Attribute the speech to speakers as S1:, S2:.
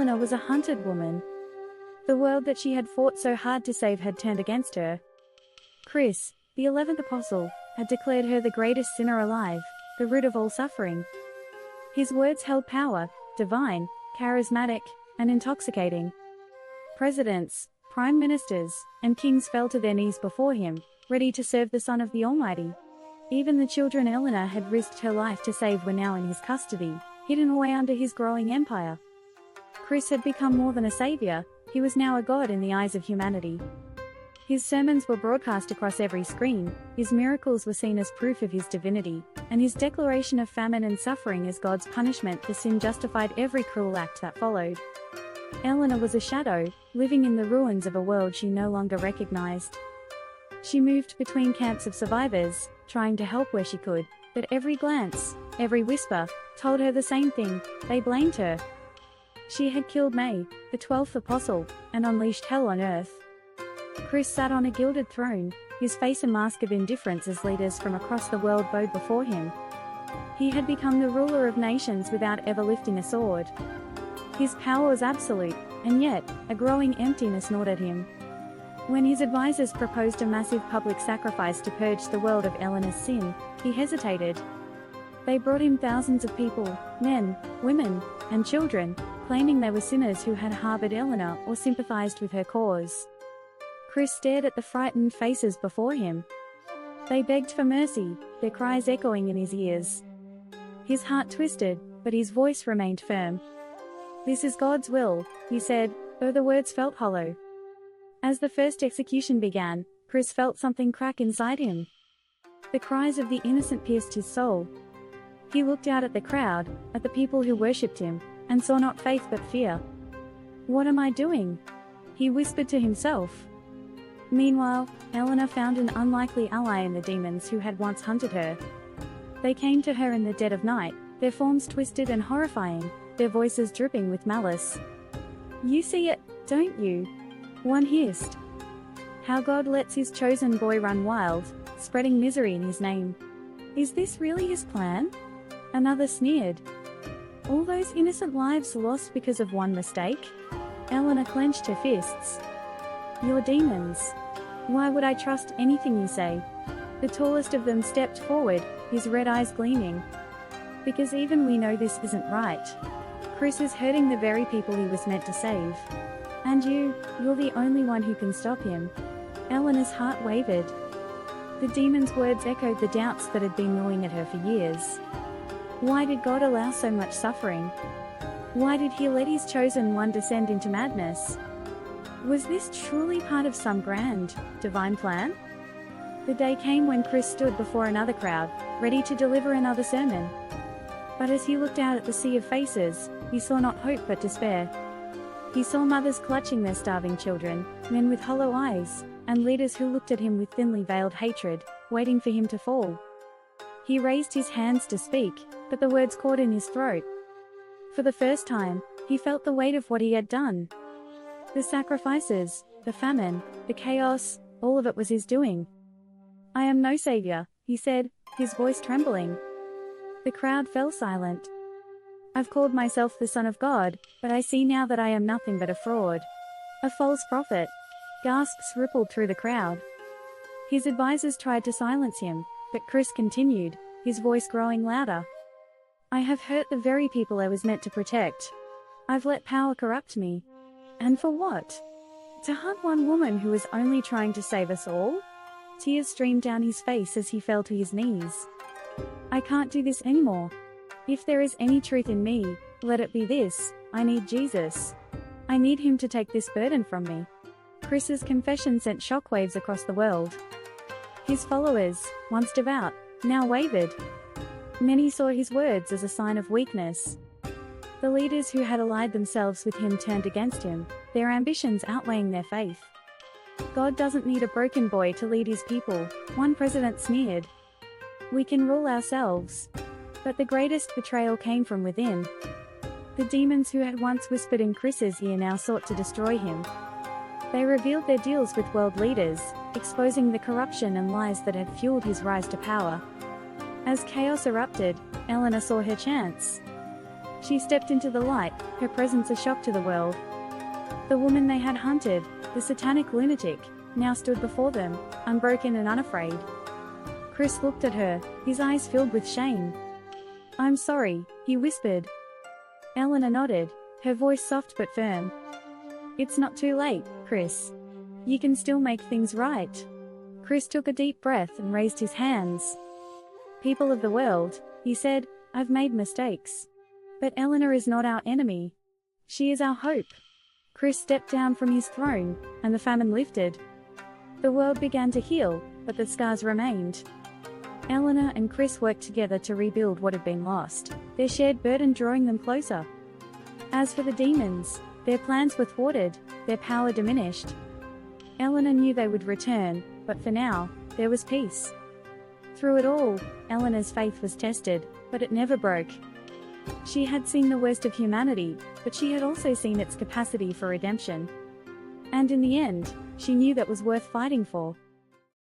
S1: Eleanor was a hunted woman. The world that she had fought so hard to save had turned against her. Chris, the 11th apostle, had declared her the greatest sinner alive, the root of all suffering. His words held power, divine, charismatic, and intoxicating. Presidents, prime ministers, and kings fell to their knees before him, ready to serve the Son of the Almighty. Even the children Eleanor had risked her life to save were now in his custody, hidden away under his growing empire. Chris had become more than a savior, he was now a god in the eyes of humanity. His sermons were broadcast across every screen, his miracles were seen as proof of his divinity, and his declaration of famine and suffering as God's punishment for sin justified every cruel act that followed. Eleanor was a shadow, living in the ruins of a world she no longer recognized. She moved between camps of survivors, trying to help where she could, but every glance, every whisper, told her the same thing: they blamed her. She had killed May, the 12th apostle, and unleashed hell on earth. Chris sat on a gilded throne, his face a mask of indifference as leaders from across the world bowed before him. He had become the ruler of nations without ever lifting a sword. His power was absolute, and yet, a growing emptiness gnawed at him. When his advisors proposed a massive public sacrifice to purge the world of Eleanor's sin, he hesitated. They brought him thousands of people, men, women, and children, claiming they were sinners who had harbored Eleanor or sympathized with her cause. Chris stared at the frightened faces before him. They begged for mercy, their cries echoing in his ears. His heart twisted, but his voice remained firm. "This is God's will," he said, though the words felt hollow. As the first execution began, Chris felt something crack inside him. The cries of the innocent pierced his soul. He looked out at the crowd, at the people who worshipped him, and saw not faith but fear. "What am I doing?" he whispered to himself. Meanwhile, Eleanor found an unlikely ally in the demons who had once hunted her. They came to her in the dead of night, their forms twisted and horrifying, their voices dripping with malice. "You see it, don't you?" one hissed. "How God lets his chosen boy run wild, spreading misery in his name. Is this really his plan?" Another sneered. "All those innocent lives lost because of one mistake?" Eleanor clenched her fists. "You're demons. Why would I trust anything you say?" The tallest of them stepped forward, his red eyes gleaming. "Because even we know this isn't right. Chris is hurting the very people he was meant to save. And you're the only one who can stop him." Eleanor's heart wavered. The demon's words echoed the doubts that had been gnawing at her for years. Why did God allow so much suffering? Why did he let his chosen one descend into madness? Was this truly part of some grand, divine plan? The day came when Chris stood before another crowd, ready to deliver another sermon. But as he looked out at the sea of faces, he saw not hope but despair. He saw mothers clutching their starving children, men with hollow eyes, and leaders who looked at him with thinly veiled hatred, waiting for him to fall. He raised his hands to speak, but the words caught in his throat. For the first time, he felt the weight of what he had done. The sacrifices, the famine, the chaos, all of it was his doing. "I am no savior," he said, his voice trembling. The crowd fell silent. "I've called myself the Son of God, but I see now that I am nothing but a fraud. A false prophet." Gasps rippled through the crowd. His advisors tried to silence him, but Chris continued, his voice growing louder. "I have hurt the very people I was meant to protect. I've let power corrupt me. And for what? To hunt one woman who was only trying to save us all?" Tears streamed down his face as he fell to his knees. "I can't do this anymore. If there is any truth in me, let it be this: I need Jesus. I need him to take this burden from me." Chris's confession sent shockwaves across the world. His followers, once devout, now wavered. Many saw his words as a sign of weakness. The leaders who had allied themselves with him turned against him, their ambitions outweighing their faith. "God doesn't need a broken boy to lead his people," one president sneered. "We can rule ourselves." But the greatest betrayal came from within. The demons who had once whispered in Chris's ear now sought to destroy him. They revealed their deals with world leaders, exposing the corruption and lies that had fueled his rise to power. As chaos erupted, Eleanor saw her chance. She stepped into the light, her presence a shock to the world. The woman they had hunted, the satanic lunatic, now stood before them, unbroken and unafraid. Chris looked at her, his eyes filled with shame. "I'm sorry," he whispered. Eleanor nodded, her voice soft but firm. "It's not too late, Chris. You can still make things right." Chris took a deep breath and raised his hands. "People of the world," he said, "I've made mistakes. But Eleanor is not our enemy. She is our hope." Chris stepped down from his throne, and the famine lifted. The world began to heal, but the scars remained. Eleanor and Chris worked together to rebuild what had been lost, their shared burden drawing them closer. As for the demons, their plans were thwarted, their power diminished. Eleanor knew they would return, but for now, there was peace. Through it all, Eleanor's faith was tested, but it never broke. She had seen the worst of humanity, but she had also seen its capacity for redemption. And in the end, she knew that was worth fighting for.